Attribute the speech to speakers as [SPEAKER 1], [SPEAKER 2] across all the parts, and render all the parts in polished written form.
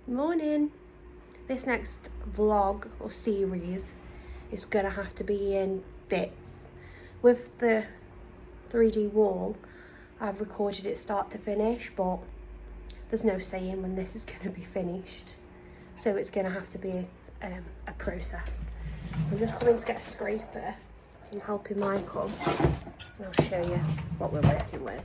[SPEAKER 1] Morning. This next vlog or series is gonna have to be in bits. With the 3D wall, I've recorded it start to finish, but there's no saying when this is gonna be finished. So it's gonna have to be a process. I'm just coming to get a scraper. I'm helping Michael, and I'll show you what we're working with.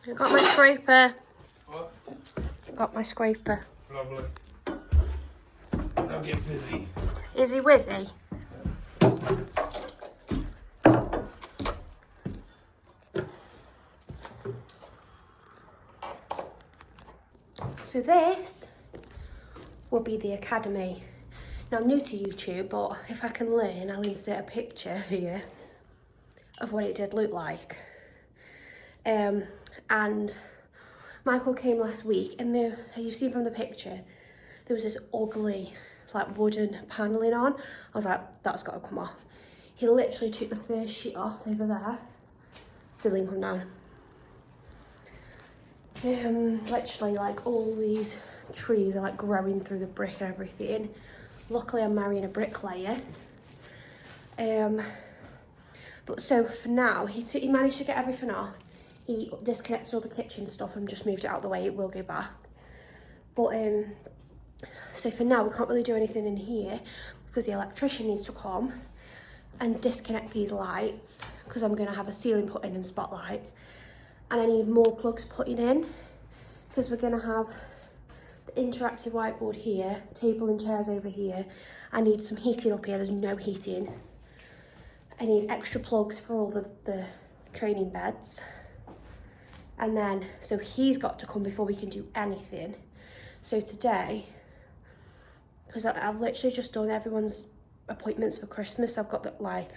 [SPEAKER 1] I got my scraper.
[SPEAKER 2] What?
[SPEAKER 1] Got my scraper.
[SPEAKER 2] Lovely. Now get busy.
[SPEAKER 1] Is he wizzy? So this will be the academy. Now I'm new to YouTube, but if I can learn, I'll insert a picture here of what it did look like. And Michael came last week, and you've seen from the picture, there was this ugly, like, wooden panelling on. I was like, that's got to come off. He literally took the first sheet off over there. Ceiling come down. Literally, like, all these trees are like growing through the brick and everything. Luckily, I'm marrying a bricklayer. But so for now, he managed to get everything off. He disconnected all the kitchen stuff and just moved it out of the way. It will go back. But so for now, we can't really do anything in here because the electrician needs to come and disconnect these lights because I'm going to have a ceiling put in and spotlights. And I need more plugs putting in because we're going to have the interactive whiteboard here, table and chairs over here. I need some heating up here. There's no heating. I need extra plugs for all the training beds. And then, so he's got to come before we can do anything. So today, because I've literally just done everyone's appointments for Christmas, I've got that, like,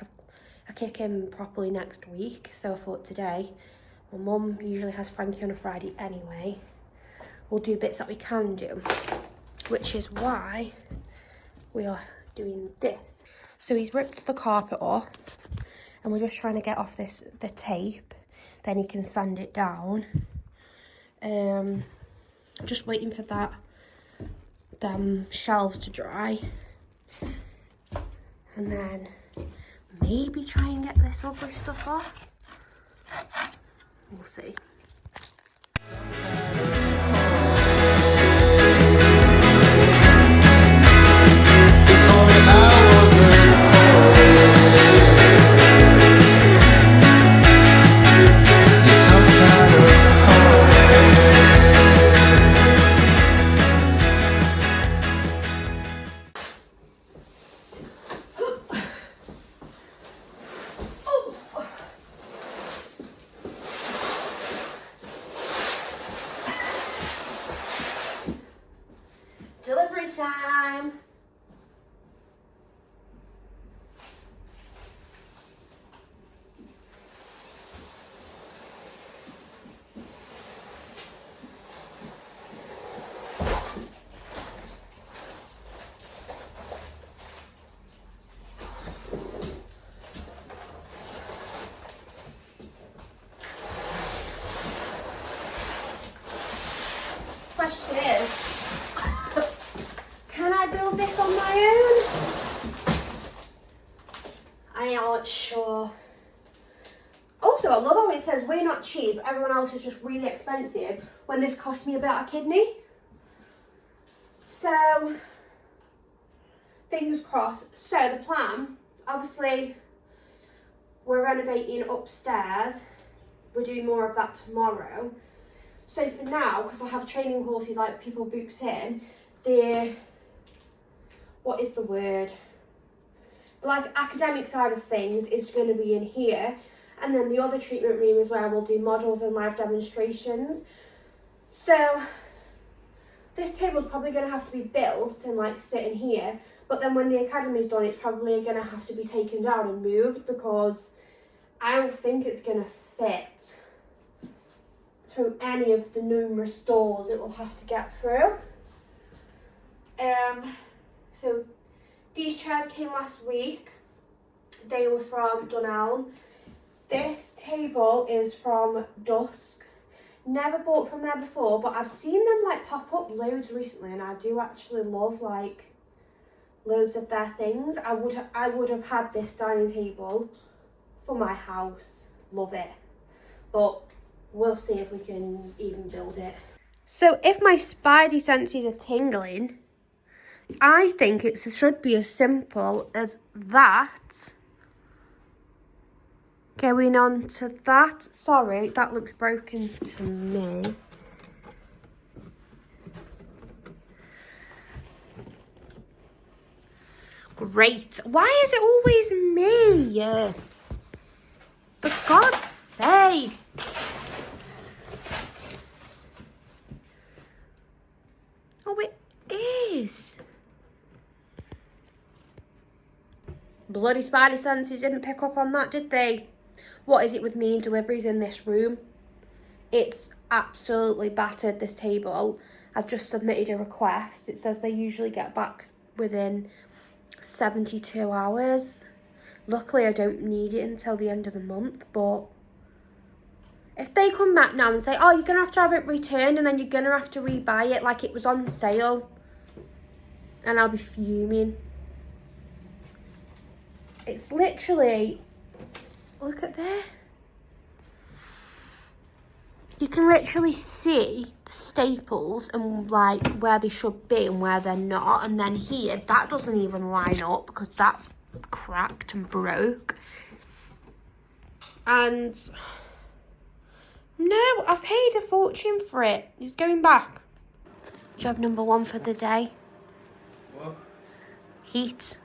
[SPEAKER 1] I kick in properly next week. So I thought today, my mum usually has Frankie on a Friday anyway. We'll do bits that we can do, which is why we are doing this. So he's ripped the carpet off, and we're just trying to get off the tape. Then he can sand it down. I'm just waiting for them shelves to dry. And then maybe try and get this ugly stuff off. We'll see. Delivery time. Question is, can I build this on my own? I aren't sure. Also, I love how it says we're not cheap, everyone else is just really expensive, when this cost me about a kidney. So, fingers crossed. So the plan, obviously, we're renovating upstairs. We're doing more of that tomorrow. So for now, because I have training courses, like, people booked in, what is the word? The, like, academic side of things is going to be in here. And then the other treatment room is where we'll do models and live demonstrations. So this table's probably going to have to be built and, like, sit in here. But then when the academy's done, it's probably going to have to be taken down and moved because I don't think it's going to fit through any of the numerous doors it will have to get through. So these chairs came last week. They were from Dunelm. This table is from Dusk. Never bought from there before, but I've seen them like pop up loads recently, and I do actually love like loads of their things. I would have had this dining table for my house. Love it. But we'll see if we can even build it. So if my spidey senses are tingling, I think it should be as simple as that. Going on to that. Sorry, that looks broken to me. Great. Why is it always me? For God's sake. Oh, it is. Bloody spidey senses didn't pick up on that, did they? What is it with me and deliveries in this room? It's absolutely battered, this table. I've just submitted a request. It says they usually get back within 72 hours. Luckily, I don't need it until the end of the month, but if they come back now and say, oh, you're going to have it returned and then you're going to have to rebuy it like it was on sale, and I'll be fuming. It's literally, look at there. You can literally see the staples and like where they should be and where they're not. And then here, that doesn't even line up because that's cracked and broke. And no, I paid a fortune for it. It's going back. Job number 1 for the day.
[SPEAKER 2] What?
[SPEAKER 1] Heat.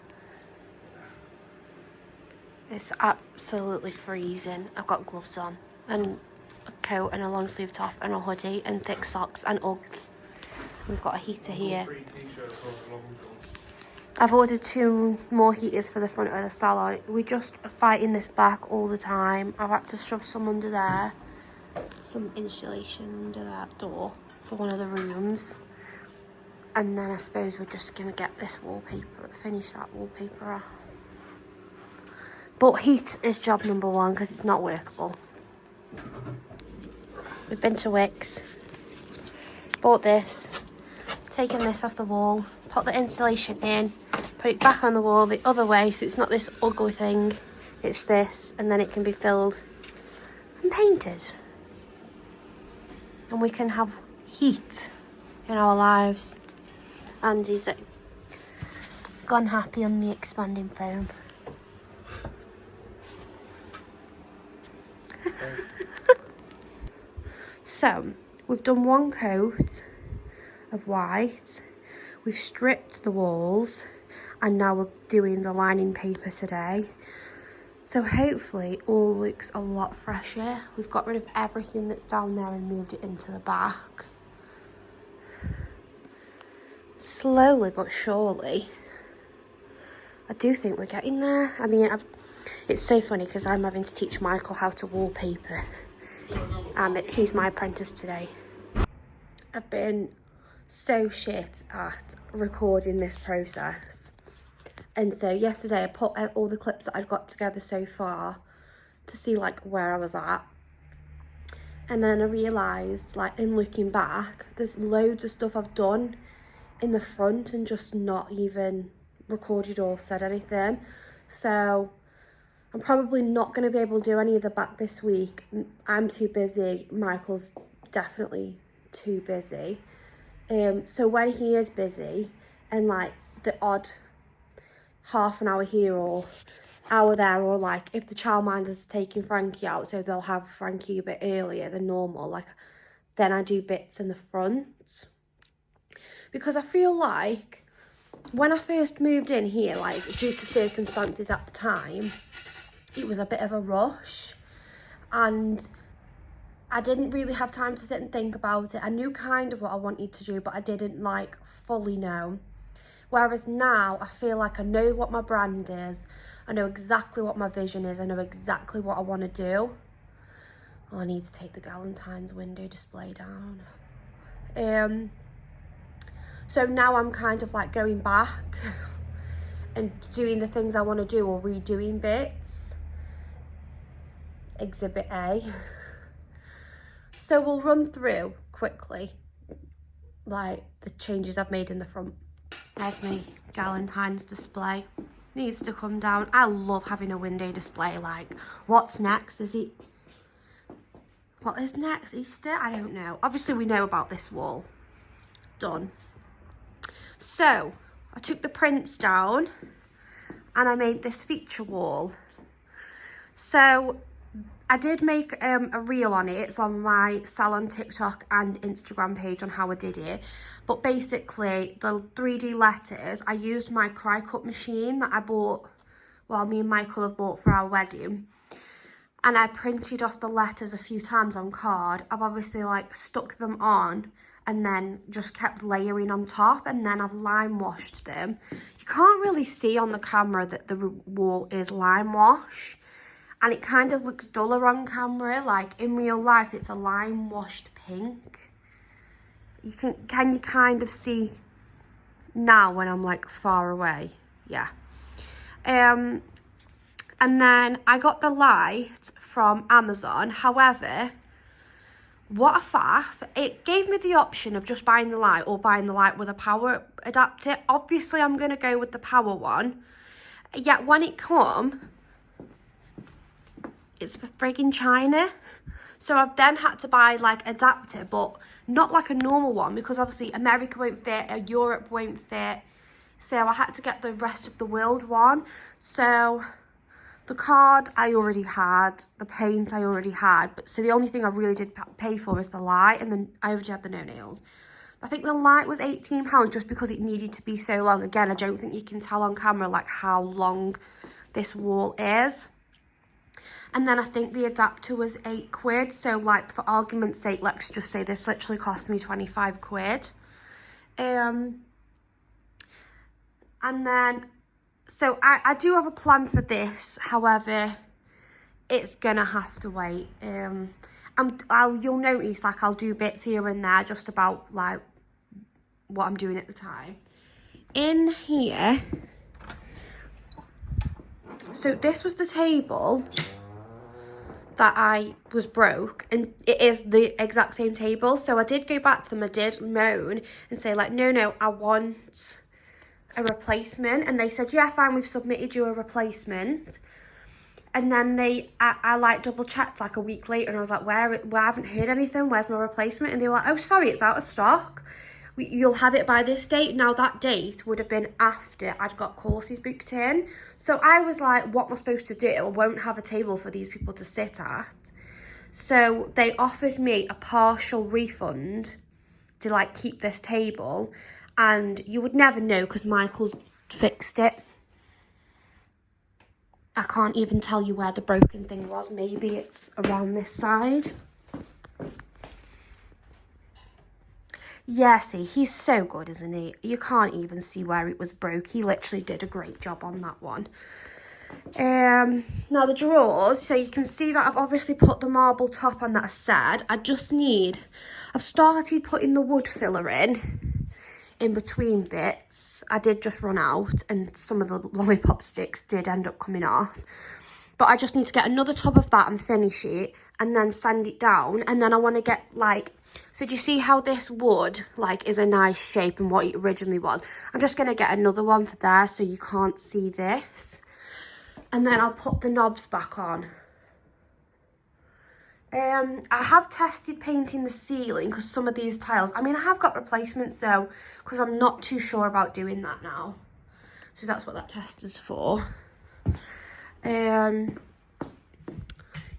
[SPEAKER 1] It's absolutely freezing. I've got gloves on and a coat and a long sleeve top and a hoodie and thick socks and Uggs. We've got a heater here.
[SPEAKER 2] 3 t-shirts or long johns.
[SPEAKER 1] I've ordered 2 more heaters for the front of the salon. We just are fighting this back all the time. I've had to shove some under there. Some insulation under that door for one of the rooms. And then I suppose we're just going to get this wallpaper, finish that wallpaper off. But heat is job number 1 because it's not workable. We've been to Wickes, bought this, taken this off the wall, put the insulation in, put it back on the wall the other way so it's not this ugly thing, it's this, and then it can be filled and painted. And we can have heat in our lives. Andy's gone happy on the expanding foam. So, we've done 1 coat of white, we've stripped the walls, and now we're doing the lining paper today. So hopefully all looks a lot fresher. We've got rid of everything that's down there and moved it into the back. Slowly but surely, I do think we're getting there. I mean, it's so funny because I'm having to teach Michael how to wallpaper. He's my apprentice today. I've been so shit at recording this process. And so yesterday I put out all the clips that I'd got together so far to see like where I was at. And then I realised, like in looking back, there's loads of stuff I've done in the front and just not even recorded or said anything. So I'm probably not going to be able to do any of the back this week. I'm too busy. Michael's definitely too busy. So when he is busy and like the odd half an hour here or hour there, or like if the childminder's taking Frankie out so they'll have Frankie a bit earlier than normal, like then I do bits in the front. Because I feel like when I first moved in here, like due to circumstances at the time, it was a bit of a rush and I didn't really have time to sit and think about it. I knew kind of what I wanted to do, but I didn't like fully know. Whereas now I feel like I know what my brand is, I know exactly what my vision is, I know exactly what I want to do. Oh, I need to take the Galentine's window display down. So now I'm kind of like going back and doing the things I want to do, or redoing bits. Exhibit A. So we'll run through quickly like the changes I've made in the front. There's my Galentine's display. Needs to come down. I love having a window display. Like, what's next? What is next? Easter? I don't know. Obviously we know about this wall. Done. So I took the prints down and I made this feature wall. So I did make a reel on it. It's on my Salon TikTok and Instagram page on how I did it. But basically, the 3D letters, I used my cry cut machine that I bought, well, me and Michael have bought for our wedding. And I printed off the letters a few times on card. I've obviously like stuck them on and then just kept layering on top, and then I've lime washed them. You can't really see on the camera that the wall is lime wash. And it kind of looks duller on camera. Like in real life, it's a lime washed pink. Can you kind of see now when I'm like far away? Yeah. And then I got the light from Amazon. However, what a faff. It gave me the option of just buying the light or buying the light with a power adapter. Obviously, I'm going to go with the power one. Yet when it come, it's for frigging China. So I've then had to buy like adapter, but not like a normal one, because obviously America won't fit, Europe won't fit. So I had to get the rest of the world one. So the card I already had, the paint I already had, but so the only thing I really did pay for is the light, and then I already had the no nails. I think the light was £18 just because it needed to be so long. Again, I don't think you can tell on camera like how long this wall is. And then I think the adapter was £8. So like for argument's sake, let's just say this literally cost me 25 quid. And then, so I do have a plan for this. However, it's gonna have to wait. You'll notice like I'll do bits here and there just about like what I'm doing at the time. In here, so this was the table that I was broke, and it is the exact same table. So I did go back to them, I did moan and say like, no, I want a replacement. And they said, yeah, fine, we've submitted you a replacement. And then I like double checked like a week later, and I was like, where I haven't heard anything, where's my replacement? And they were like, oh, sorry, it's out of stock. You'll have it by this date. Now that date would have been after I'd got courses booked in. So I was like, what am I supposed to do? I won't have a table for these people to sit at. So they offered me a partial refund to like keep this table. And you would never know because Michael's fixed it. I can't even tell you where the broken thing was. Maybe it's around this side. Yeah, see, he's so good, isn't he? You can't even see where it was broke. He literally did a great job on that one. Now the drawers, so you can see that I've obviously put the marble top on that I said. I've started putting the wood filler in between bits. I did just run out, and some of the lollipop sticks did end up coming off. But I just need to get another tub of that and finish it, and then sand it down. And then I want to get like, so do you see how this wood like is a nice shape and what it originally was? I'm just going to get another one for there so you can't see this. And then I'll put the knobs back on. I have tested painting the ceiling because some of these tiles, I mean, I have got replacements though, because I'm not too sure about doing that now. So that's what that test is for.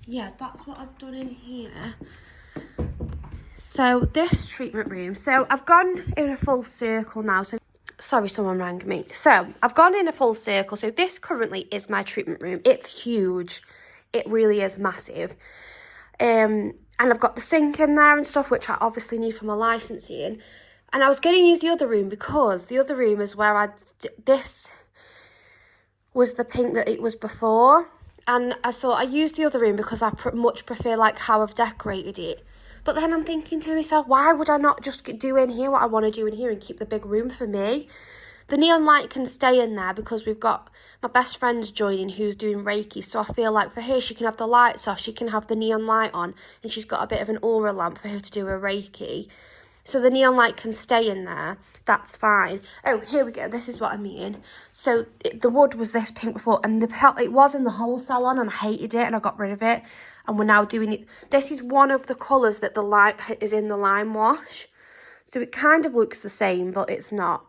[SPEAKER 1] Yeah, that's what I've done in here. So this treatment room, so I've gone in a full circle now. So sorry, someone rang me. So I've gone in a full circle. So this currently is my treatment room. It's huge. It really is massive. And I've got the sink in there and stuff, which I obviously need for my licensing. And I was going to use the other room because the other room is where this was the pink that it was before. And I thought I used the other room because I much prefer like how I've decorated it. But then I'm thinking to myself, why would I not just do in here what I want to do in here and keep the big room for me? The neon light can stay in there because we've got my best friend's joining who's doing Reiki. So I feel like for her, she can have the lights off, she can have the neon light on, and she's got a bit of an aura lamp for her to do a Reiki. So the neon light can stay in there. That's fine. Oh, here we go. This is what I mean. So the wood was this pink before, and it was in the whole salon, and I hated it, and I got rid of it. And we're now doing it. This is one of the colours that the light is in the lime wash. So it kind of looks the same, but it's not.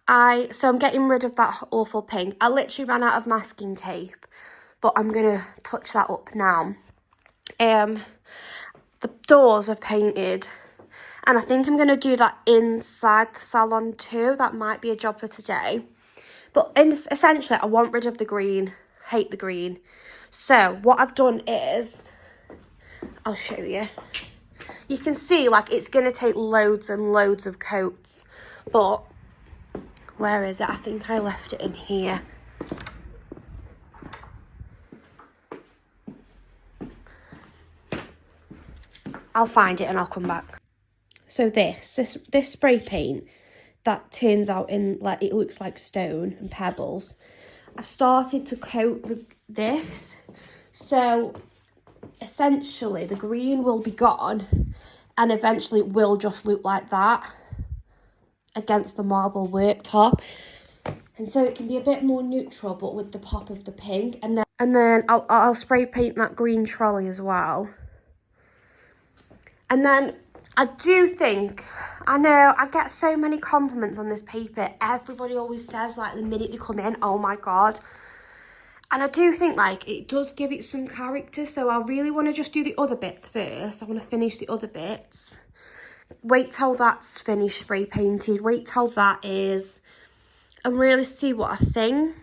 [SPEAKER 1] So I'm getting rid of that awful pink. I literally ran out of masking tape, but I'm going to touch that up now. The doors are painted, and I think I'm going to do that inside the salon too. That might be a job for today. But essentially, I want rid of the green. Hate the green. So what I've done is, I'll show you. You can see like it's going to take loads and loads of coats, but where is it? I think I left it in here. I'll find it and I'll come back. So this spray paint that turns out in like, it looks like stone and pebbles. I've started to coat this. So essentially the green will be gone and eventually it will just look like that against the marble worktop. And so it can be a bit more neutral but with the pop of the pink. And then I'll spray paint that green trolley as well. And then I do think, I know I get so many compliments on this paper. Everybody always says like the minute they come in, oh my God. And I do think like it does give it some character. So I really want to just do the other bits first. I want to finish the other bits. Wait till that's finished spray painted. Wait till that is. And really see what I think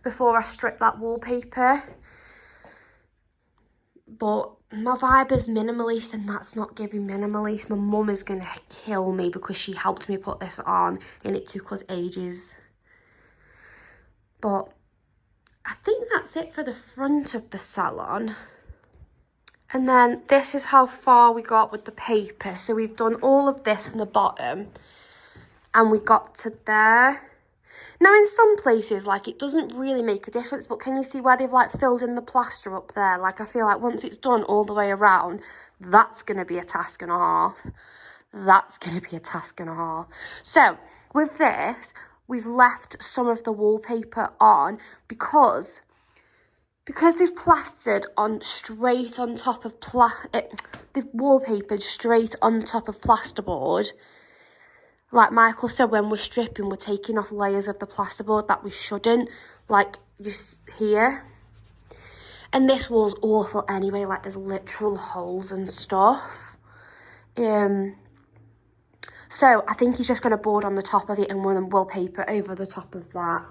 [SPEAKER 1] before I strip that wallpaper. But my vibe is minimalist and that's not giving minimalist. My mum is going to kill me because she helped me put this on and it took us ages. But I think that's it for the front of the salon. And then this is how far we got with the paper. So we've done all of this in the bottom and we got to there. Now in some places, like, it doesn't really make a difference, but can you see where they've, like, filled in the plaster up there? Like, I feel like once it's done all the way around, that's going to be a task and a half. That's going to be a task and a half. So, with this, we've left some of the wallpaper on because they've plastered on straight on top of, they've wallpapered straight on top of plasterboard. Like Michael said, when we're stripping, we're taking off layers of the plasterboard that we shouldn't, like just here. And this wall's awful anyway, like there's literal holes and stuff. So I think he's just going to board on the top of it and then wallpaper over the top of that.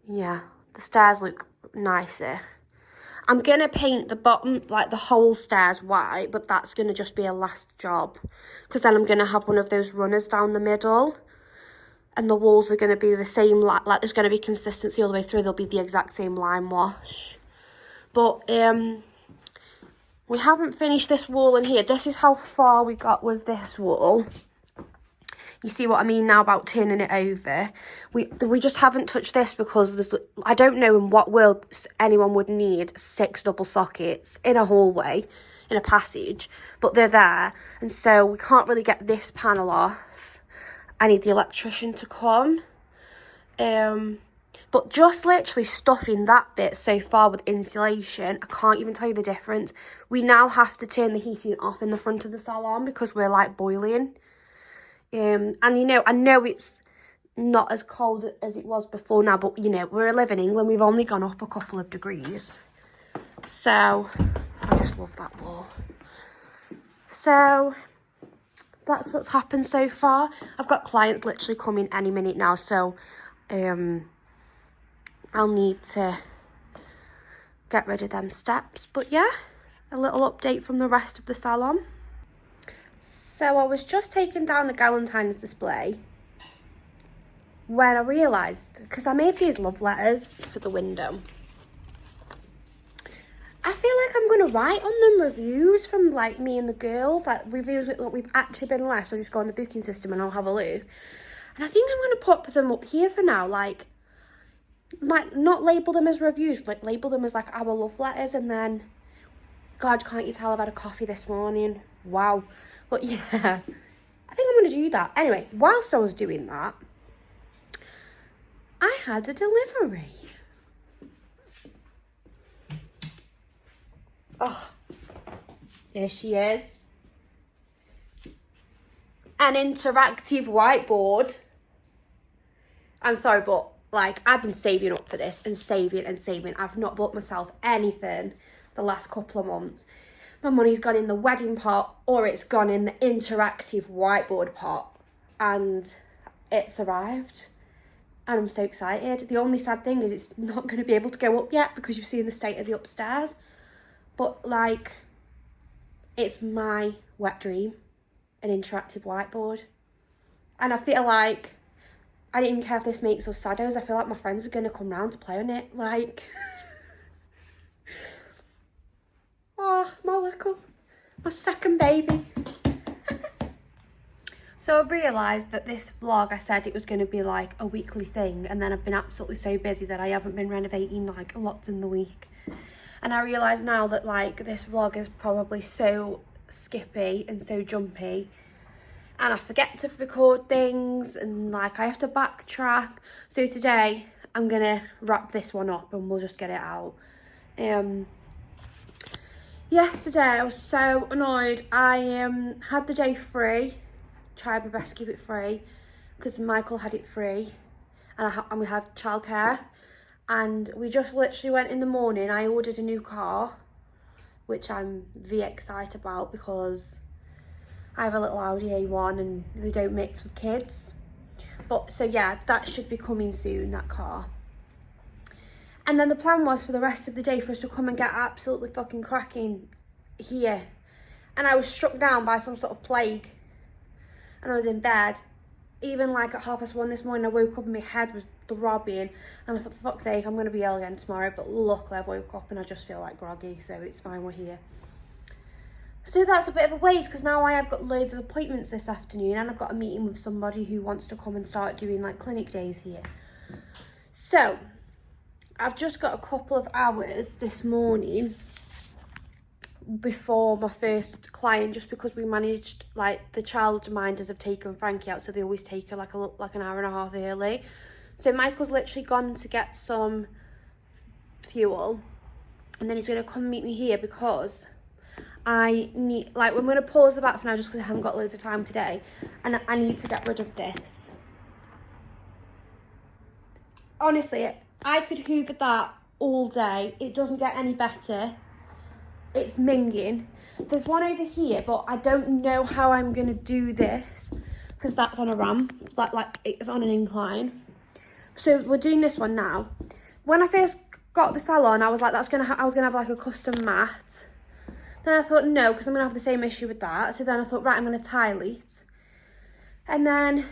[SPEAKER 1] Yeah, the stairs look nicer. I'm going to paint the bottom, like the whole stairs white, but that's going to just be a last job. Because then I'm going to have one of those runners down the middle. And the walls are going to be the same, like there's going to be consistency all the way through. They'll be the exact same lime wash. But we haven't finished this wall in here. This is how far we got with this wall. You see what I mean now about turning it over? We just haven't touched this because I don't know in what world anyone would need 6 double sockets in a hallway, in a passage, but they're there. And so we can't really get this panel off. I need the electrician to come. But just literally stuffing that bit so far with insulation, I can't even tell you the difference. We now have to turn the heating off in the front of the salon because we're like boiling. And you know, I know it's not as cold as it was before now, but you know, we live in England, we've only gone up a couple of degrees. So, I just love that wall. So, that's what's happened so far. I've got clients literally coming any minute now, so I'll need to get rid of them steps. But yeah, a little update from the rest of the salon. So I was just taking down the Galentine's display when I realised, because I made these love letters for the window, I feel like I'm going to write on them reviews from like me and the girls, like reviews with what we've actually been left. So just go on the booking system and I'll have a look. And I think I'm going to pop them up here for now, like not label them as reviews, like label them as like our love letters. And then, God, can't you tell I've had a coffee this morning? Wow. But yeah, I think I'm going to do that. Anyway, whilst I was doing that, I had a delivery. Oh, there she is. An interactive whiteboard. I'm sorry, but like I've been saving up for this and saving and saving. I've not bought myself anything the last couple of months. My money's gone in the wedding pot or it's gone in the interactive whiteboard pot, and it's arrived and I'm so excited. The only sad thing is it's not going to be able to go up yet because you've seen the state of the upstairs, but like it's my wet dream, an interactive whiteboard. And I feel like I don't even care if this makes us saddos. I feel like my friends are going to come round to play on it, like oh, my second baby. So I've realised that this vlog, I said it was going to be like a weekly thing, and then I've been absolutely so busy that I haven't been renovating like lots in the week. And I realise now that like this vlog is probably so skippy and so jumpy, and I forget to record things and like I have to backtrack. So today I'm going to wrap this one up and we'll just get it out. Yesterday I was so annoyed. I had the day free, tried my best to keep it free because Michael had it free, and we had childcare, and we just literally went in the morning. I ordered a new car, which I'm very excited about because I have a little Audi A1 and they don't mix with kids. But so yeah, that should be coming soon, that car. And then the plan was for the rest of the day for us to come and get absolutely fucking cracking here. And I was struck down by some sort of plague. And I was in bed. Even like at 1:30 this morning, I woke up and my head was throbbing. And I thought, for fuck's sake, I'm going to be ill again tomorrow. But luckily I woke up and I just feel like groggy, so it's fine, we're here. So that's a bit of a waste because now I have got loads of appointments this afternoon and I've got a meeting with somebody who wants to come and start doing like clinic days here. So I've just got a couple of hours this morning before my first client, just because we managed, like the childminders have taken Frankie out, so they always take her like an hour and a half early. So Michael's literally gone to get some fuel and then he's going to come meet me here because I need, like, I'm going to pause the back for now just because I haven't got loads of time today, and I need to get rid of this. Honestly, I could hoover that all day. It doesn't get any better. It's minging. There's one over here, but I don't know how I'm going to do this because that's on a ramp, like it's on an incline. So we're doing this one now. When I first got the salon, I was like, I was gonna have like a custom mat. Then I thought, no, because I'm going to have the same issue with that. So then I thought, right, I'm going to tile it. And then,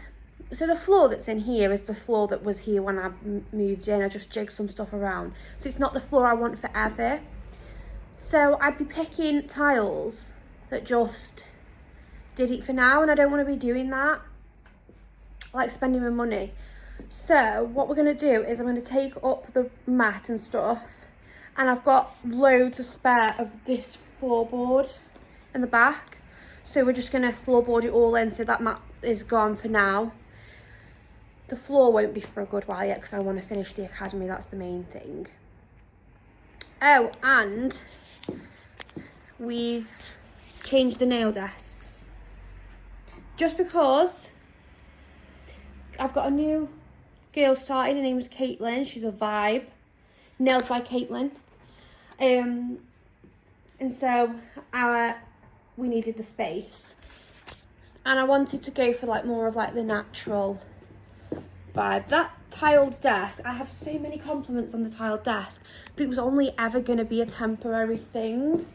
[SPEAKER 1] so the floor that's in here is the floor that was here when I moved in. I just jigged some stuff around. So it's not the floor I want forever. So I'd be picking tiles that just did it for now. And I don't want to be doing that. Like spending my money. So what we're going to do is I'm going to take up the mat and stuff. And I've got loads of spare of this floorboard in the back. So we're just going to floorboard it all in so that mat is gone for now. The floor won't be for a good while yet because I want to finish the academy. That's the main thing. Oh, and we've changed the nail desks. Just because I've got a new girl starting. Her name is Caitlin. She's a vibe. Nails by Caitlin. And so we needed the space. And I wanted to go for like more of like the natural vibe. That tiled desk, I have so many compliments on the tiled desk, but it was only ever going to be a temporary thing.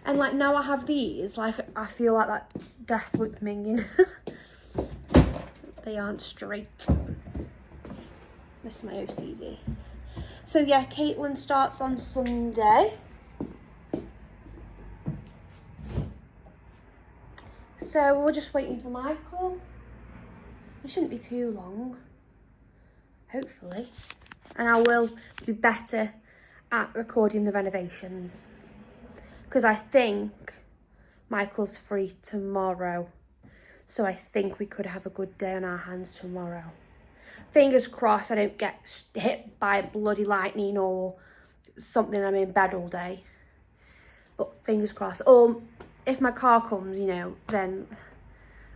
[SPEAKER 1] And like now I have these, like I feel like that desolate minging. They aren't straight. Miss my OCD. So yeah, Caitlin starts on Sunday. So we're just waiting for Michael. It shouldn't be too long, hopefully. And I will be better at recording the renovations. Because I think Michael's free tomorrow. So I think we could have a good day on our hands tomorrow. Fingers crossed I don't get hit by bloody lightning or something. I'm in bed all day. But fingers crossed. Or if my car comes, you know, then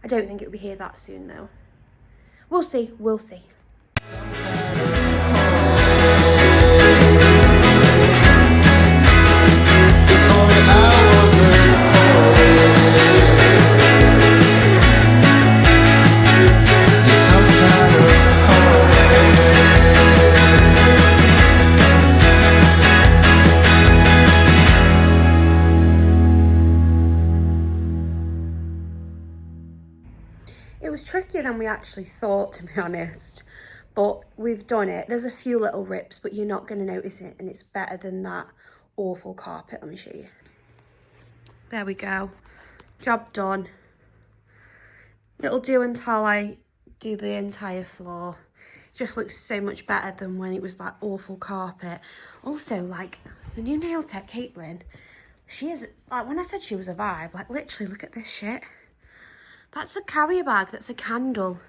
[SPEAKER 1] I don't think it'll be here that soon though. We'll see, we'll see. It was trickier than we actually thought, to be honest, but we've done it. There's a few little rips, but you're not going to notice it, and it's better than that awful carpet. Let me show you. There we go. Job done. It'll do until I do the entire floor. It just looks so much better than when it was that awful carpet. Also, like, the new nail tech, Caitlin, she is, like, when I said she was a vibe, like, literally, look at this shit. That's a carrier bag, that's a candle.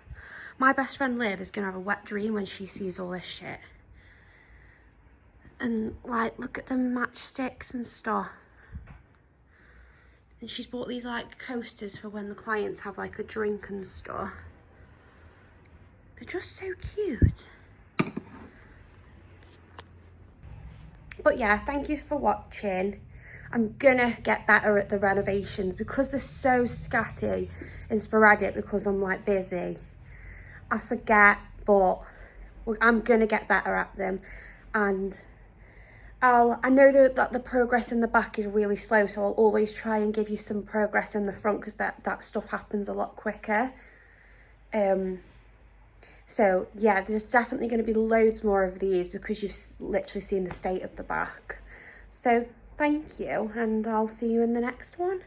[SPEAKER 1] My best friend Liv is going to have a wet dream when she sees all this shit. And, like, look at the matchsticks and stuff. And she's bought these, like, coasters for when the clients have, like, a drink and stuff. They're just so cute. But, yeah, thank you for watching. I'm gonna get better at the renovations because they're so scatty and sporadic because I'm like busy. I forget, but I'm gonna get better at them. And I know that the progress in the back is really slow, so I'll always try and give you some progress in the front because that stuff happens a lot quicker. So yeah, there's definitely going to be loads more of these because you've literally seen the state of the back. So thank you, and I'll see you in the next one.